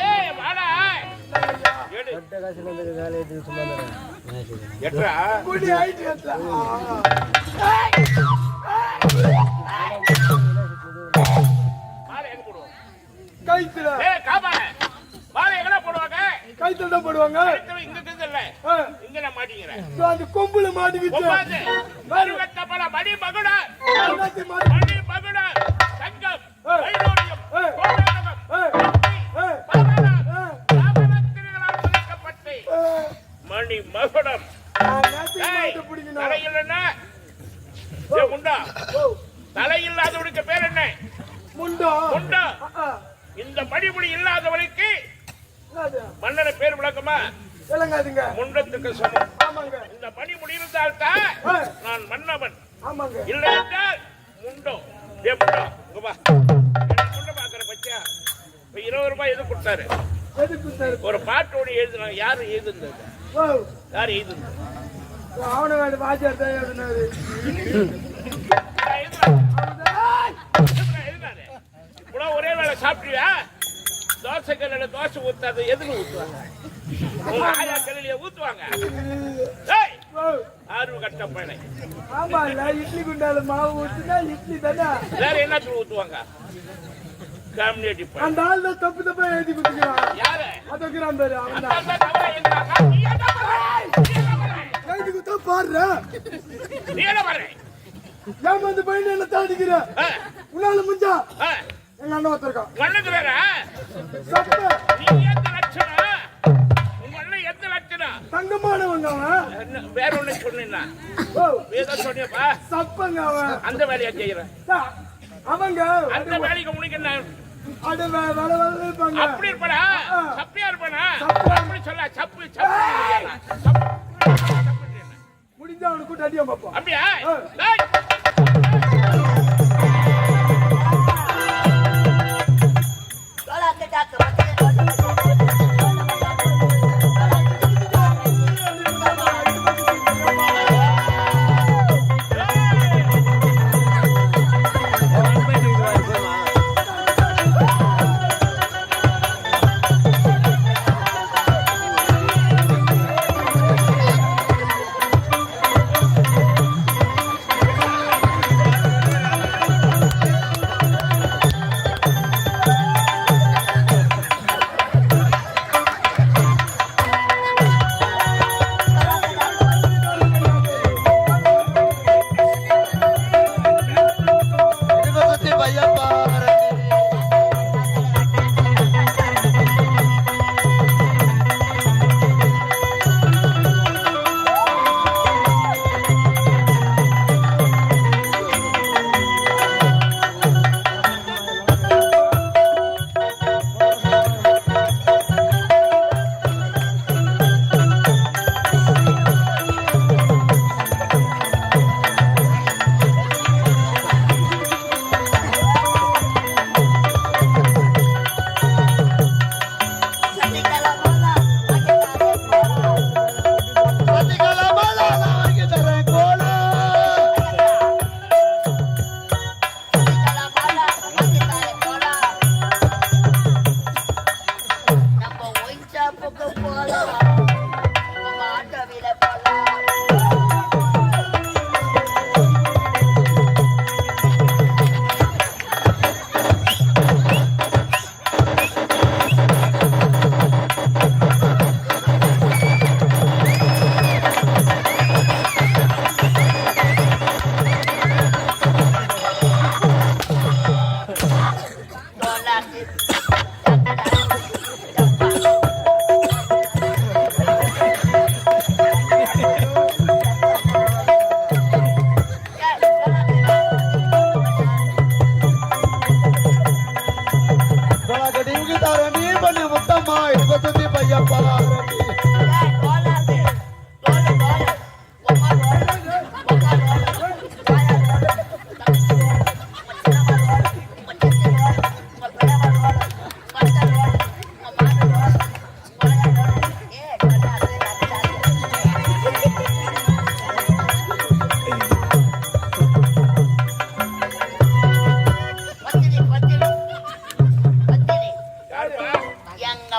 ஏய் வாடா எடு கட்ட காசு வந்து வேலை ஏத்தி சும்மா எட்ரா குடி ஆயிட்டு ஏட்ரா மாலை எங்க போடுவாங்க கைத்துல ஏய் காபா மாலை எங்கடா போடுவாங்க கைத்துல தான் போடுவாங்க கைத்துல இங்க இல்ல இங்க நான் மாட்டிக்கிறேன் அந்த கொம்புல மாட்டிக்கிச்சு மாறு கட்டப்பல மணி மகுடா மணி மகுடா தங்கம் வைரோடியம் கோடாகம் மணி மகுடம் தலையில் என்ன முண்டா தலையில்லாதவனுக்கு பேர் என்ன முண்டா முண்டா இந்த மணிமுடி இல்லாதவனுக்கு மன்னனை பேர் விளக்கமா விளங்காதுங்க முண்டத்துக்கு சமம் ஆமாங்க இந்த மணிமுடி இருந்தால்தான் நான் மன்னவன் ஆமாங்க இல்லை என்றால் முண்டோ ஏ முண்டா இங்க வா முண்ட பாக்குற பச்சா 20 ரூபாய் எது கொடுத்தாரு ஒரு பாட்டோடு எழுதினாங்க யாரு எழுதுனது யாரு எழுதுனது அவனோட வாத்தியார் தான் எழுதினாரு ஒரே வேளை சாப்பிட்டியா தோசை கல்ல தோசை ஊத்தாது எதுல ஊத்துவாங்க உங்க ஆயா கல்லைய ஊத்துவாங்க ஆறு கட்ட பழை ஆமா இட்லி குண்டால மாவு ஊத்துனா இட்லி தானே வேற என்னத்துல ஊத்துவாங்க கம்யூனிட்டி அந்த ஆள் தான் தப்பு தப்பா எழுதி கொடுத்துக்கிறான் யாரு அதுக்குறான் பேரு அவன் தான் எழுதி கொடுத்தா பாருடா நீ என்ன பண்ற ஏன் வந்து பையன் என்ன தாடிக்கிற உன்னால முஞ்சா எங்க அண்ணன் ஒருத்தருக்கான் கண்ணுக்கு வேற நீ எந்த லட்சணம் உங்க அண்ணன் எந்த லட்சணம் தங்கமானவங்க அவன் வேற ஒண்ணு சொன்னா ஏதோ சொன்னியப்பா சப்பங்க அவன் அந்த வேலையை செய்யறேன் அவங்க அந்த வேலைக்கு உனக்கு என்ன அட வேலை இருப்பாங்க அப்படி இருப்படா சப்பியா இருப்படா அப்படி சொல்ல சப்பு சப்பு முடிஞ்சா அவனுக்கு கூட்டி அடியா பாப்போம் அப்படியா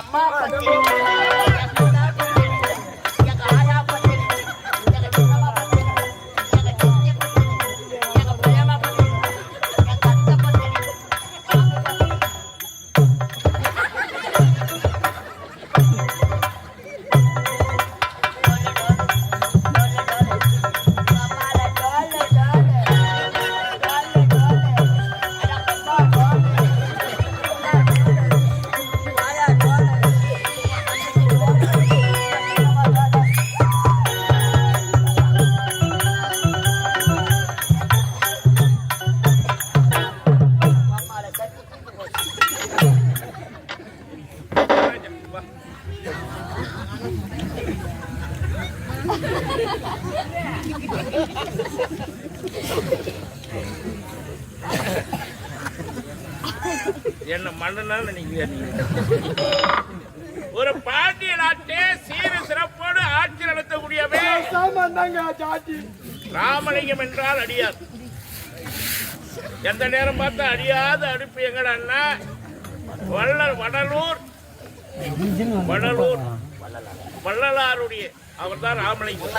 அம்மா பத்தினி, எங்க ஆயா பத்தினி, எங்க சின்னம்மா பத்தினி, எங்க சித்தி பத்தினி, எங்க பிரியமா பத்தினி, எங்க அத்தை பத்தினி, என்ன மன்னனால நினைக்கிறீங்க நீங்க? ஒரு பாண்டிய நாட்டை சீர சிறப்போடு ஆட்சி நடத்தக்கூடியவே ராமலிங்கம் என்றால் அடியார். எந்த நேரம் பார்த்தா அடியாத அடுப்பு எங்கடா வடலூர் வள்ளலாருடைய அவர் தான் ராமலிங்கம்.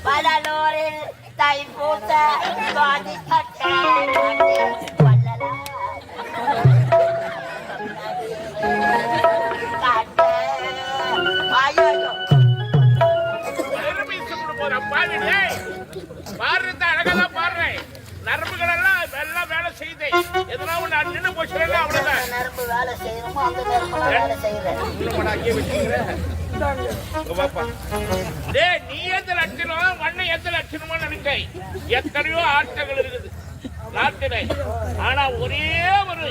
வடலூரில் தைப்பூச சுவாதி பாடுறது அழகாதான் பாடுறேன். நரம்புகள் எல்லாம் எல்லாம் வேலை செய்யுது. எதனா ஒண்ணு நின்று போச்சு அவ்வளவுதான். நரம்பு வேலை செய்யணுமோ அந்த நரம்பு வேலை செய்யறேன். நீ எந்த லட்சணம் வண்ண எந்த லட்சணமோ நினைச்சை. எத்தனையோ ஆட்டங்கள் இருக்குது நாட்டிலே. ஆனா ஒரே ஒரு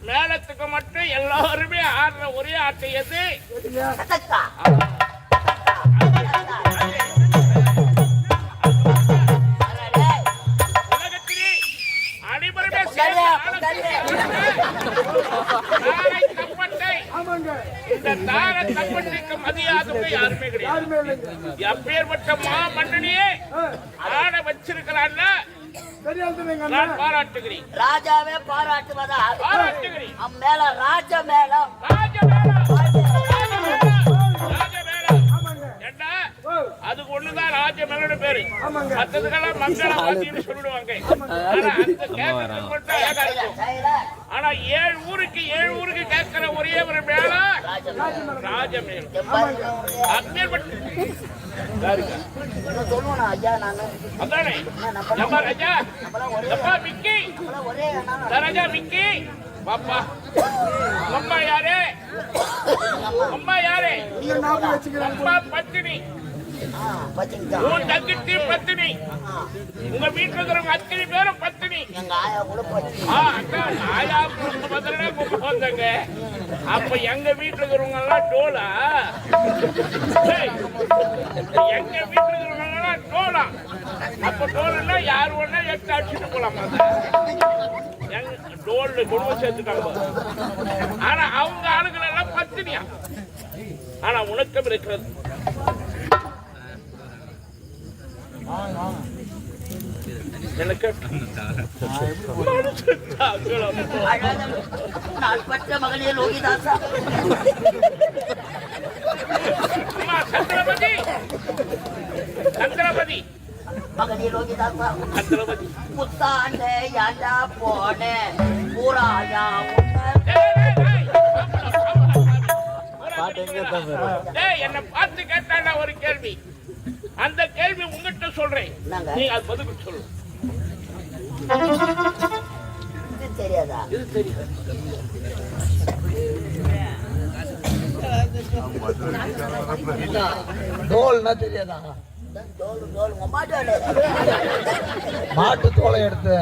மேளத்துக்கு மட்டும் எல்லாருமே ஆடுற ஒரே ஆட்டை எது? உலகத்திலே அனைவருமே இந்த தார தப்பட்டைக்கு மதியாதவங்க யாருமே கிடையாது. எப்பேற்பட்ட மன்னனையே ஆட வச்சிருக்கிறான்னா நான் பாராட்டுகிறேன். ராஜாவே பாராட்டுவதா? பாராட்டுகிறேன். மேல ராஜ மேளம் அதுக்கு ஒண்ணுதான் ராஜ மேலோட பேரு. மற்றதுக்கெல்லாம் மங்களம் சொல்லிடுவாங்க. ஆனா அந்த கேட்கறதுக்கு மட்டும் ஏகா இருக்கும். ஆனா 7 ஊருக்கு கேட்கிற ஒரே ஒரு மேளம் ராஜ மேளம். அதானே ராஜா மிக்கி ராஜா மிக்கி பாப்பா. அம்மா யாரு? அம்மா யாரு? அம்மா பத்தினி. உன் தங்கச்சி பத்தினி. உங்க வீட்டுல இருக்கிறவங்க அத்தனை பேரும் பத்தினி. ஆயா கூப்பிட்டு வந்தாங்க. அப்ப எங்க வீட்டுல இருக்கிறவங்க எல்லாம் டோலா. எங்க வீட்டுல இருக்கிறவங்க எல்லாம் டோலா. அப்ப டோலுன்னா யாரு ஒண்ணா எடுத்து அடிச்சுட்டு போலாமா? டோல்ல குடும்பம் சேர்த்துட்டாங்க. ஆனா அவங்க ஆளுகள் எல்லாம் பத்தினியா. ஆனா உனக்கம் இருக்கிறது. எனக்கு மகனே லோகிதாசா சந்திரபதி சந்திரபதி மகனே லோகிதாசா சந்திரபதி புத்தாண்டே யாண்டா போனே பூராயா என்ன பார்த்து கேட்டா ஒரு கேள்வி. அந்த கேள்வி உங்ககிட்ட சொல்றேன். நீ அது பதில் சொல்லு. தெரியாதா? இது தெரியாது. டோல்னா தெரியாதா? மாட்டு தோலை எடுத்து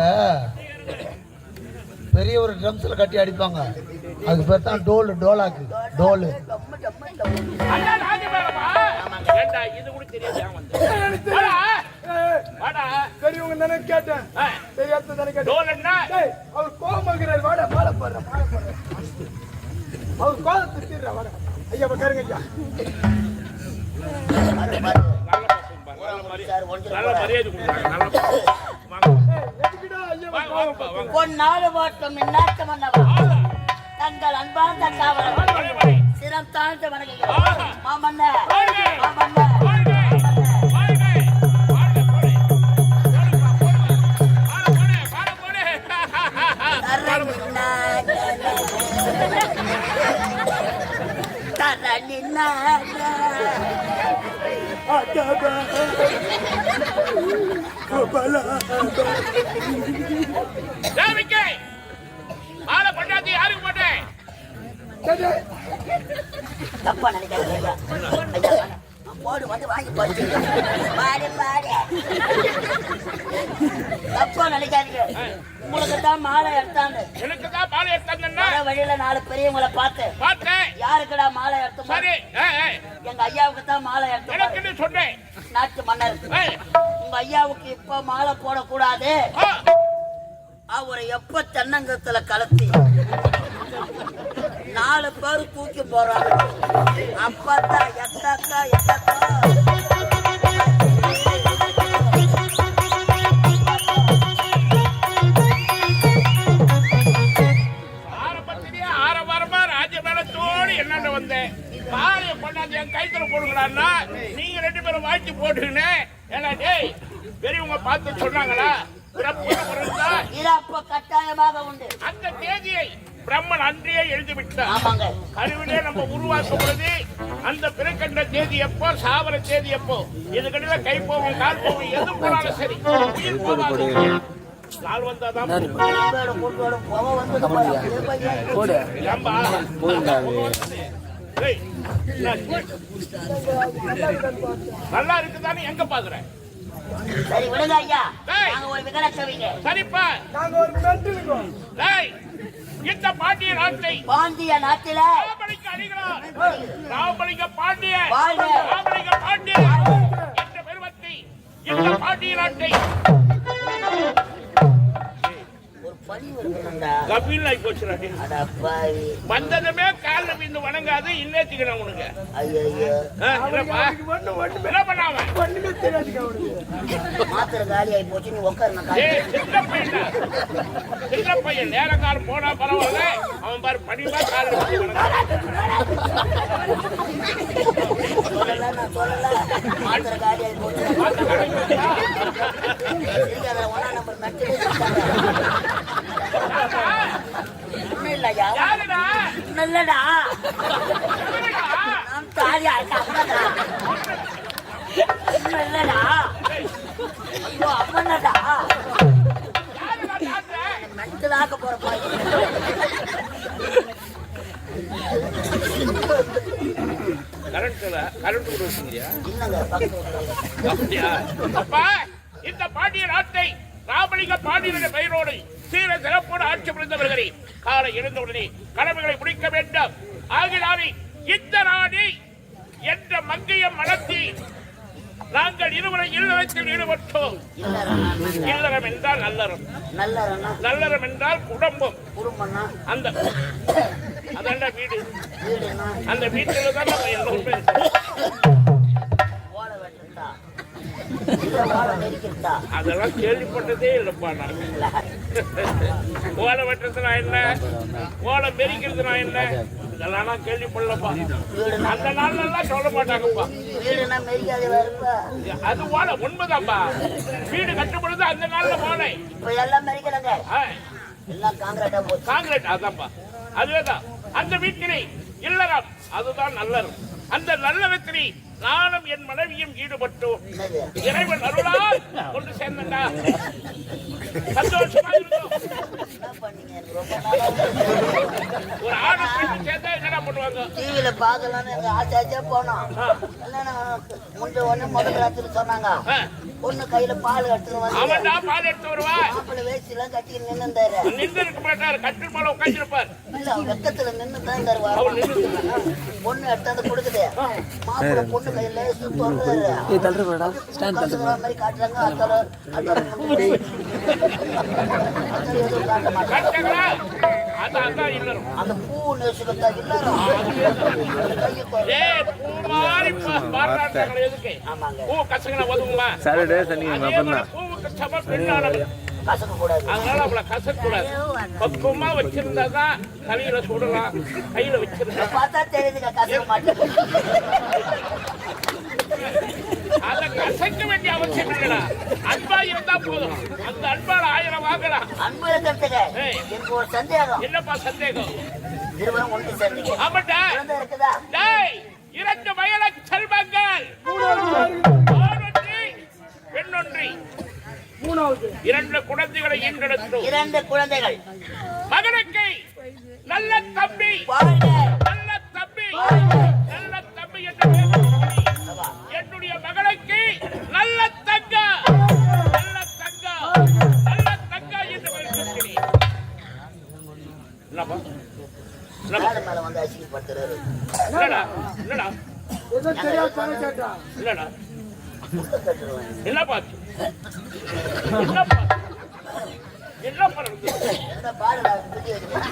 பெரிய ஒரு ட்ரம்ஸ்ல கட்டி அடிப்பாங்க. அதுக்கு பேர் தான் டோல். டோலாக்கு டோலு. இது கூட தெரியாது. பெரியவங்க தானே கேட்டேன். தெரியாத தானே கேட்டேன். அவர் கோபமாகிறார். வாடா மாலை போடுற அவர் கோபத்தை தீர்ற. வாடா ஐயா பாருங்க ஐயா. பொன்னாடு போட்டும் இந்நாட்டு மன்னவா தங்கள் அன்பான தக்காவரம் சிற எல்லாம் தாழ்ந்த வணங்குங்க ஆஹா. மாமன்ன வாழ்க. மாமன்ன வாழ்க. வாழ்க. வாழ்க போடு. போடுப்பா, போடுங்க. பாட போடு. பாட போடு. தேவிக்கு மாலை கொண்டாந்து யாருக்கு போட்டேன்? தப்பா நினைக்காதீங்க போடு வந்து வாங்கி போட்டு பாடு பாடு தப்பா நினைக்காதீங்க உங்களுக்கு தான் மாலை எடுத்தாங்க எனக்கு தான் மாலை எடுத்தாங்கன்னா வர வழியில 4 பெரியவங்களை பார்த்தேன் பார்த்தேன். யாருக்குடா மாலை எடுத்தோம் சரி. எங்க ஐயாவுக்கு தான் மாலை எடுத்தோம் எனக்குன்னு சொன்னேன். நாட்டு மன்னர் ஏய், உங்க ஐயாவுக்கு இப்ப மாலை போடக்கூடாது ஆ, அவரை எப்ப தென்னங்கத்துல கலத்தி 4 பேர் தூக்கி போறாங்க அப்பதான் எத்தாக்கா எத்தாக்கா ஆரம்பத்திலேயே ஆரவாரமா ராஜமேளத்தோடு என்னன்னு வந்தேன். மாலையை கொண்டாந்து என் கைத்துல போடுங்களான்னா நீங்க 2 பேரும் வாழ்த்தி போட்டுக்கின்னு ஏன்னா டேய் பெரியவங்க பார்த்து சொன்னாங்களா இது அப்ப கட்டாயமாக உண்டு. அந்த தேதியை பிரம்மன் அன்றையே எழுதிவிட்டார். ஆமாங்க கருவிலே நம்ம உருவாக்கும் பொழுது அந்த பிறக்கின்ற தேதி எப்போ சாவர தேதி எப்போ இதுக்கடையில கை போகும் கால் போகும் எது போனாலும் சரி உயிர் போகாது. நாள் வந்தாதான் ஏம்பா? ஏய், நல்லா இருக்குதானே எங்க பாக்குறேன்? சரி விடுங்க ஐயா டேய். நாங்க ஒரு விகடச்சவிங்க சரிப்பா. நாங்க ஒரு மென்டல் இருக்கோம். டேய், இந்த பாண்டிய நாட்டை பாண்டிய நாட்டில ராமலிங்க அடிகளார் ராமலிங்க பாண்டிய வாழ்க. ராமலிங்க பாண்டிய என்ற பெருமத்தை இந்த பாண்டிய நாட்டை ஒரு பணி வருதுடா கபீல் ஆகி போச்சுடா. அட பாவி வந்ததுமே கால்ல விழுந்து வணங்காது இன்னேத்திக்கணும் உனக்கு. ஐயோ என்னப்பா என்ன பண்ணாம ஒண்ணுமே தெரியாதுங்க அவனுக்கு. மாத்திரை காலி ஆகி போச்சு நீ உட்காரு ஏய், சின்ன பையன்டா. சின்ன பையன் நேரங்காலம் போனா பரவாயில்ல அவன் பாரு பணிவா கால்ல விழுந்து வணங்காது. சொல்லல நான் சொல்லல மாத்திரை காலி ஆகி போச்சு நீங்க அதுல 1 நம்பர் மெட்டு ஒண்ணும் இல்லையா யாருடா? இல்லடா நான் தாலியா அம்மடா இல்லடா ஐயோ அம்மனடா யாருடா டாக்டர்? மெட்டலாக்க போற பாய் கரண்ட் கொடுக்குறியா? இல்லங்க பக்கத்துல அப்படியா? அப்பா இந்த பாண்டிய நாட்டை ராமலிங்க பாண்டியனுடைய பெயரோடு சீர சிறப்போடு ஆட்சி புரிந்தவர்களே காலை எழுந்தவுடனே கடமைகளை முடிக்க வேண்டும். ஆகினாலே இந்த நாடு என்ற மங்கையை மனத்தி நாங்கள் இருவரை இல்லறத்தில் ஈடுபட்டோம். இல்லறம் என்றால் நல்லறம், நல்லறனா நல்லறம் என்றால் குடும்பம். குடும்பம்னா அந்த அதான்டா வீடு. வீடுனா அந்த வீட்டில தான் நம்ம எல்லோருமே ஓட வெட்டுறதா இல்ல ஓட நெரிக்கிறதா அதெல்லாம் கேள்விப்பட்டதே இல்லப்பா நான். ஓலை வெட்டுறதுனா என்ன, ஓலை மெரிக்கிறதுனா என்ன, இதெல்லாம் நான் கேள்விப்படலப்பா. வீடுனா அந்த நாள்ல எல்லாம் சொல்ல மாட்டாங்கப்பா. வீடுனா மெரிக்காதே இருப்பா அது ஓலை உண்மைதான்ப்பா. வீடு கட்டும் பொழுது அந்த நாள்ல ஓலை இப்ப எல்லாம் மெரிக்கலங்க எல்லாம் காங்கிரீட்டா போச்சு காங்கிரீட் அதான்ப்பா. அதுதான் அந்த வீட்டினை இல்லறம் அதுதான் நல்லறம். அந்த நல்லறத்தினை நானும் என் மனைவியும் ஈடுபட்டோம். என்னது இறைவன் அருளால் கொண்டு சேர்ந்தா சந்தோஷமா இருக்கும். என்ன பண்ணீங்க எனக்கு ரொம்ப நாளா ஒரு ஆணு பெண்ணு சேர்ந்தா என்னடா பண்ணுவாங்க? டிவியில பாக்கலாம்னு எங்க ஆச்சாச்சே போனோம் கல்யாணம் முன்ன ஒண்ணு முதல் ராத்திரி சொன்னாங்க பொண்ணு கையில பால் எடுத்துன்னு வந்து அவன்டா பால் எடுத்து வருவா. மாப்பிள்ளை வேஸ்ட் எல்லாம் கட்டிட்டு நின்னுந்தாரு நின்று இருக்க மாட்டாரு, கட்டில் மேல உட்காந்துருப்பார். இல்ல அவர் வெக்கத்துல நின்னு தான் இருந்தாரு பொண்ணு எடுத்தாந்து கொடுக்குது மாப்பிள்ளை பொண்ணு கையில சொல்றாரு மாதிரி காட்டுறாங்க எதுவும் காட்ட மாட்டாங்க கட்டங்களா அதான் இல்லறம். அந்த பூ நேசிக்கத்தா இல்லறம் ஏய் பூ மாதிரி பாராட்டாங்களே எதுக்கு? ஆமாங்க பூ கசங்கன ஒதுங்குமா? சாட்டர்டே சனி அதே போல பூவுக்கு சம பெண்ணானவர் கசக்க கூடாது. அதனால அவளை கசக்க கூடாது. பக்குவமா வச்சிருந்தாதான் தலையில சுடலாம், கையில வச்சிருந்தா பார்த்தா தெரியுதுங்க கசக்க மாட்டேன். அத கசக்க வேண்டிய அவசியம் இல்லடா. அன்பா இருந்தா போதும். அந்த அன்பால 1000 வாங்கலாம். அன்பு இருக்கிறதுக்கு எனக்கு ஒரு சந்தேகம். என்னப்பா சந்தேகம்? இருவரும் ஒன்று சேர்ந்தீங்க. ஆமாடா. குழந்தை இருக்குதா? டேய், 2 வயல செல்வங்கள். ஆணொன்றி, பெண்ணொன்றி. 2 குழந்தைகளை ஈன்றெடுத்து 2 குழந்தைகள். மகனுக்கு நல்ல தம்பி, வாழ்க. நல்ல தம்பி, நல்ல தம்பி என்று பெயர். என்னுடைய மகளுக்கு நல்ல தங்கா, நல்ல தங்கா, நல்ல தங்கா என்று பெயர் சொல்கிறேன். என்னப்பா? மேல மேல வந்து அசிங்கப்படுத்துறாரு. இல்லடா, இல்லடா, ஏதோ தெரியாது தானே கேட்டா. இல்லடா. முட்டை கட்டுருவேன். என்னப்பா? என்னப்பா? என்னப்பா நடக்குது? என்ன பாருடா, பிடி வைக்கிறேன்.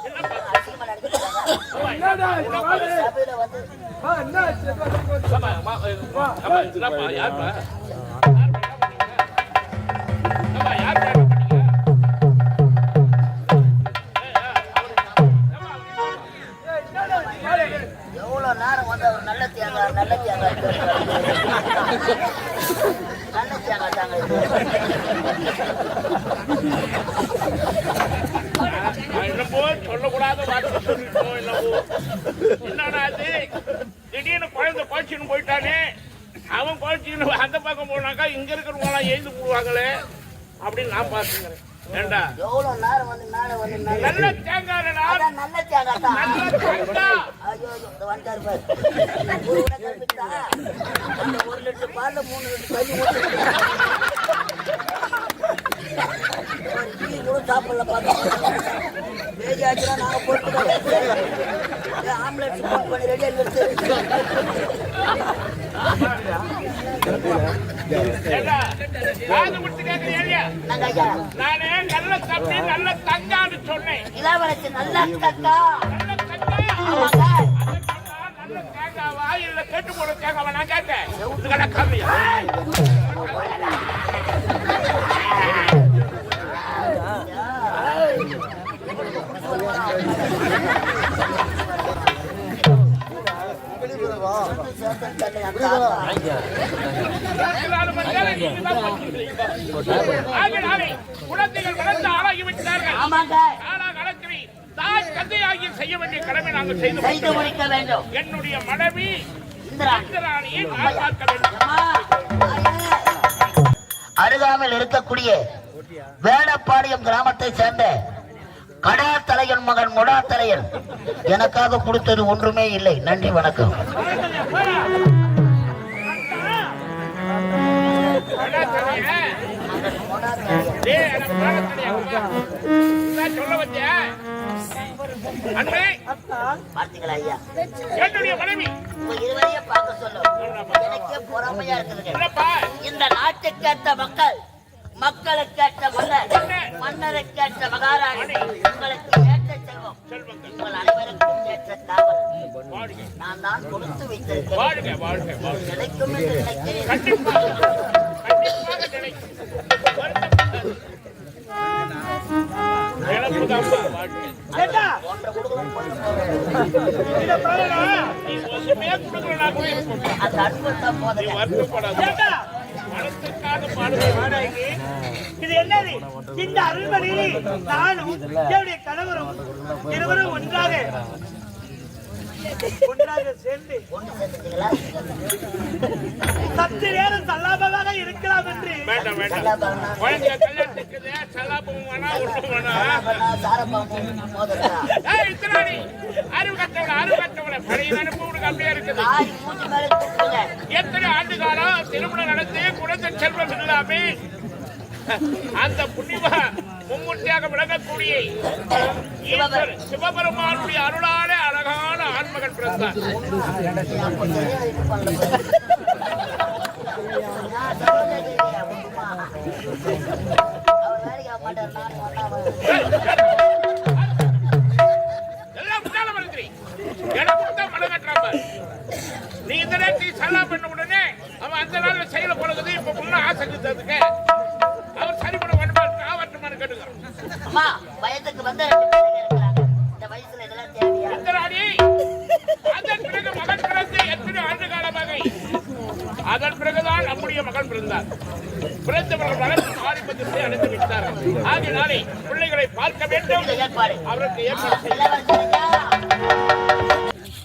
என்னப்பா? அசிங்கமா நடக்கிறாங்க. என்னடா இது பாரு. சபையில வந்து என்ன ஆச்சு? அம்மா, அம்மா, அம்மா, என்னப்பா? யாருப்பா? அம்மா, யாருப்பா என்ன பண்ணீங்க? எவ்வளவு நேரம் வந்து அவர் நல்ல தேங்காய் நல்ல தேங்காய் நல்ல தேங்காய் தாங்க இது. என்னப்போ சொல்லக்கூடாத வார்த்தை சொல்லிட்டோம். என்னவோ என்னடா அது? திடீர்னு குழந்தை குழச்சின்னு போயிட்டானே, அவன் குழச்சின்னு அந்த பக்கம் போனாக்கா இங்க இருக்கிறவங்க எழுந்து போடுவாங்களே அப்படின்னு நான் பாத்துக்கிறேன். ஏண்டா எவ்வளவு நேரம் வந்து மேல வந்து நல்ல தேங்காய்டா, அதான் நல்ல தேங்காய் தான். நல்ல தேங்காய். ஐயோ இந்த வந்துட்டாரு பாரு. ஒரு உடை கம்பிட்டா அந்த 1 லிட்டர் பால்ல 3 லிட்டர் தண்ணி ஊத்தி ஒரு டீ கூட சாப்பிடல பாருங்க. வேஜாச்சுனா நாங்க போட்டுதான் ஆம்லெட் போட் பண்ணி ரெடியா இருக்கு. ஏண்டா காது கொடுத்து கேட்கறியா இல்லையா? நாங்க ஐயா நானே நல்ல தம்பி நல்ல தங்கான்னு சொன்னேன். இளவரசி நல்ல தக்கா. நல்ல தங்கா. ஆமாங்க. நல்ல தேங்காவா இல்ல கெட்டு போன தேங்காவா? நான் கேட்டேன். செவுத்துக்கடா கம்மியா? குழந்தைகள் வளர்ந்து ஆளாகிவிட்டார்கள். ஆமாங்க. காலகாலத்தில் தாய் தந்தையாகி செய்ய வேண்டிய கடமை நாங்கள் செய்து செய்து முடிக்க வேண்டும். என்னுடைய மனைவி இந்திராணி இந்திராணியை நான் பார்க்க வேண்டும். அருகாமையில் இருக்கக்கூடிய வேடப்பாளையம் கிராமத்தை சேர்ந்த கடா தலையன் மகன் முடா தலையன் எனக்காக கொடுத்தது ஒன்றுமே இல்லை. நன்றி வணக்கம். சொல்ல வந்தியா அன்பே? பார்த்தீங்களா ஐயா, என்னுடைய மனைவி உங்க இருவரையும் பார்க்க சொல்லும் எனக்கே பொறாமையா இருக்குதுங்க. என்னப்பா? இந்த நாட்டுக்கேற்ற மக்கள், மக்களுக்கேற்ற மன்னர், மன்னருக்கேற்ற மகாராணி, உங்களுக்கு ஏற்ற செல்வம், உங்கள் அனைவருக்கும் ஏற்ற காவல் நான் தான் கொடுத்து வைத்திருக்கிறேன். வாழ்க வாழ்க வாழ்க. கிடைக்கும் என்று நினைக்கிறேன். கண்டிப்பாக கண்டிப்பாக கிடைக்கும். இழப்புதாப்பா வாழ்க்கை. போன்ற குடும்பம் போயிட்டு போவேன். நீ ஒசுமையா கொடுக்கலனா கூட இருக்கட்டும். அந்த அன்பு தான் நீ போதுங்க. வருத்தப்படாத. மனத்துக்காக பாடுவாங்க. இது என்னது? இந்த அருள்மனையில் நானும் என்னுடைய கணவரும் இருவரும் ஒன்றாக சேர்ந்து ஒன்று சேர்ந்துட்டீங்களா? சற்று நேரம் சல்லாபமாக இருக்கலாம் என்று வேண்டாம் வேண்டாம். குழந்தைய கல்யாணத்துக்கு சலாபம் வேணா ஒன்றும் வேணா. சாரப்பாம்பும் மோதலா? ஏய் இத்தனாடி அறிவு கட்டவளை பழைய அனுப்பு உனக்கு அப்படியே இருக்குது. ஆய் மூஞ்சி மேல தூக்குங்க. எத்தனை ஆண்டு காலம் திருமணம் நடத்தி குழந்தை செல்வம் இல்லாமே அந்த புண்ணியமா மும்மூர்த்தியாக விளங்கக்கூடிய ஈஸ்வரன் சிவபெருமானுடைய அருளாலே அழகான ஆண்மகன் பிறந்தார். அப்ப சரியா இது பண்ணல. நான் சகோதரி அம்மா. அவர் வேலைக்கு ஆக மாட்டார். நான் ஒண்ணாவது. எல்லாம் முன்னால வருகிறீ எனக்கு தான் மழை கட்டுறாங்க. நீ இந்த நேரத்தை சல்லா பண்ண உடனே அவன் அந்த நாள்ல செயல போடுறது இப்ப முன்ன ஆசைக்கு வந்த 2 பிள்ளைங்க இருக்கிறாங்க. இந்த வயசுல இதெல்லாம் தேவையா? அதன் பிறகு மகன் பிறந்து எத்தனை ஆண்டு காலமாக அதன் பிறகுதான் நம்முடைய மகன் பிறந்தார். பிறந்தவர்கள் வளர்ந்து ஆதிபத்தியத்தை அடைந்து விட்டார்கள். ஆகினாலே பிள்ளைகளை பார்க்க வேண்டும். அவருக்கு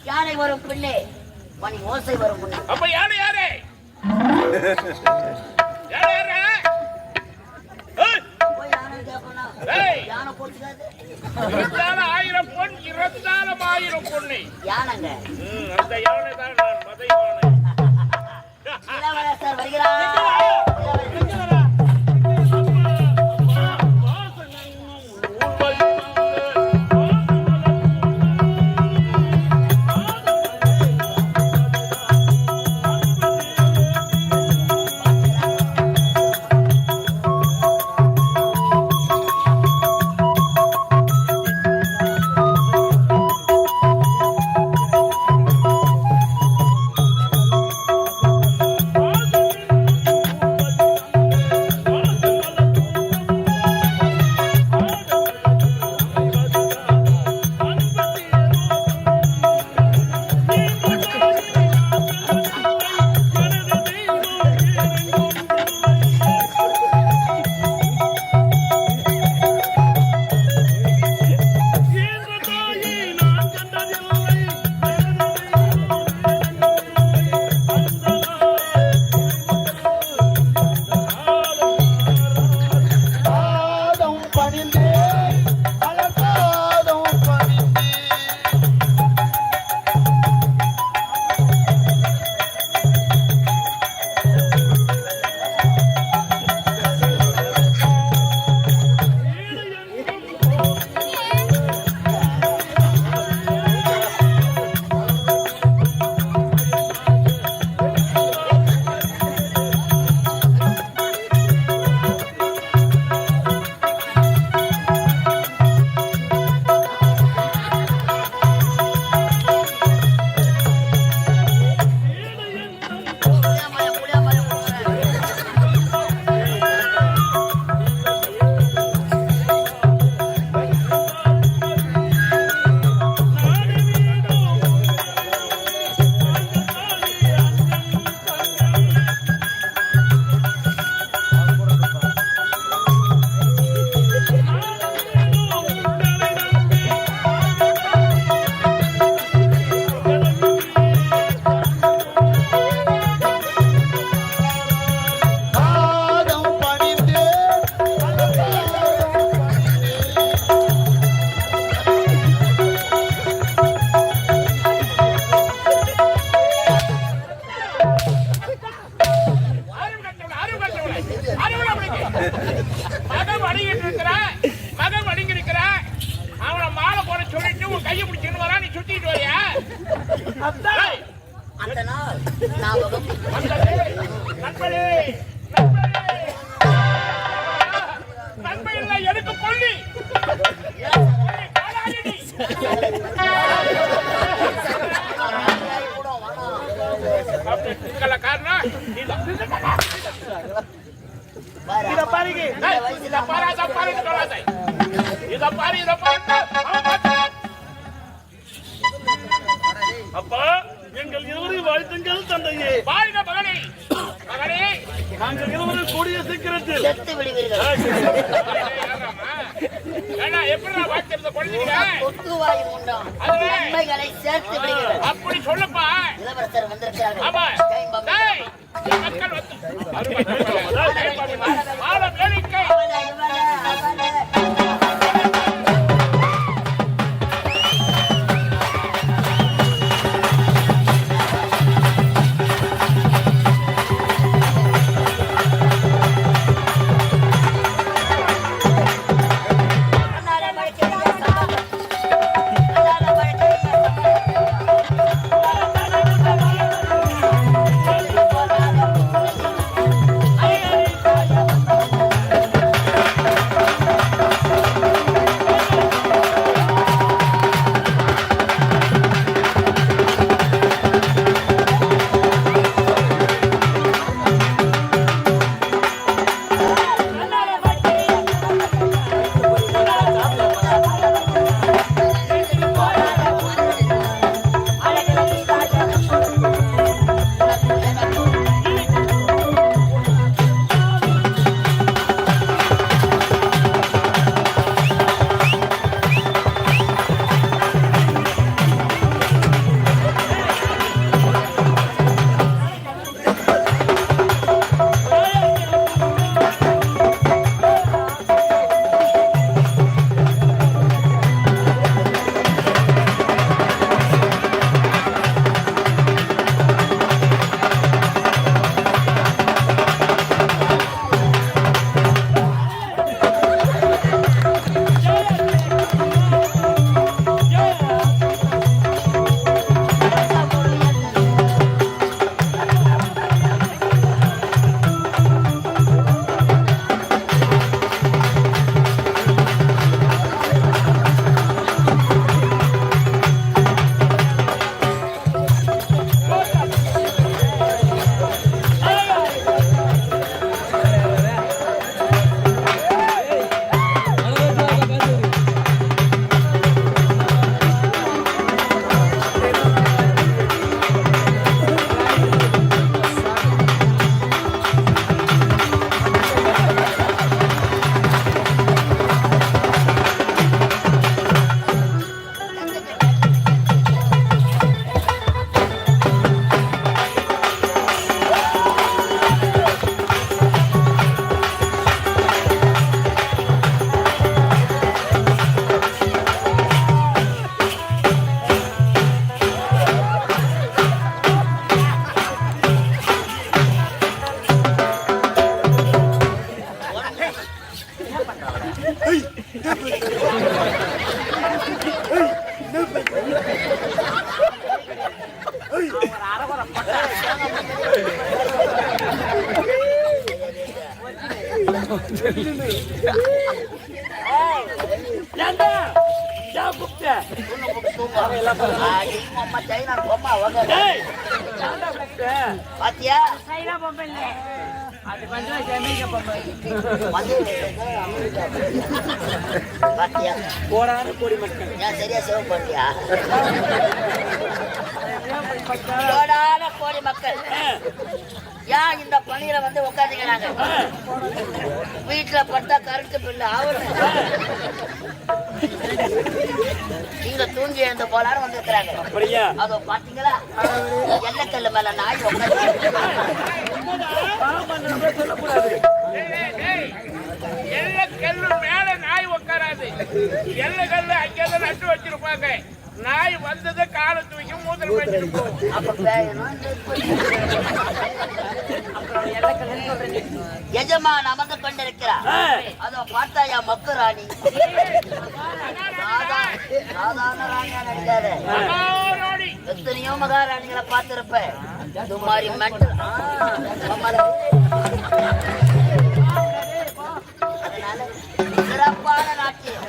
யானை வரும் பிள்ளை மணி ஓசை வரும் முன்னே. அப்ப யாரு யாரு யானை போட்டுக்காது. 1000 பொன் 1000 பொண்ணு யானைங்க. அந்த யானை தான் நான் மத யானை. இளவரசர் வருகிறார். அந்த நாள் ஞாபகம் எனக்கு கொல்லி காரணம் இத பாருங்க இத பாராத பாருங்க சொல்லாத இத பாரு அப்பா எங்கள் இருவரையும் வாழ்த்துங்கள் தந்தையே. வாழ்க மகனே. மகனே நாங்கள் இருவரும் கூடிய சீக்கிரத்தில் செத்து விடுவீர்கள். எப்படி வாழ்த்துறத குழந்தைங்க ஒத்துவாய் மூன்றாம் நன்மைகளை சேர்த்து விடுவீர்கள். அப்படி சொல்லப்பா. இளவரசர் வந்திருக்கிறார்கள். ஆமா மக்கள் பாத்தியா பாத்தியா போடாத கோடி மக்கள் ஏன் சரியா சேவ் பண்ணியா கோடான கோடி மக்கள் ஏன் இந்த பணியில வந்து உட்காந்துக்கிறாங்க வீட்டுல பட்டா கரண்ட் பில்லு ஆகும் நீங்க தூங்கி எழுந்து போலான்னு வந்திருக்கிறாங்க அப்படியா அதோ பாத்தீங்களா எண்ணக்கல்லு மேல நாய் உட்காந்து எல்ல மேல நாய் உட்காராது எல்ல கல்லு அங்கேதான் நட்டு வச்சிருப்பாங்க நாய் வந்தது காலை தூக்கி மூத்திரம் வச்சிட்டு போகும் அப்ப பேயணும் எஜமான் அமர்ந்து கொண்டிருக்கிறார் அதோ பார்த்தா என் மக்கு ராணி சாதாரண ராணியா நினைக்காத மகாராணி. எத்தனையோ மகாராணிகளை பார்த்திருப்பேன் இது மாதிரி மென்டல் அதனால சிறப்பான நாட்டியம்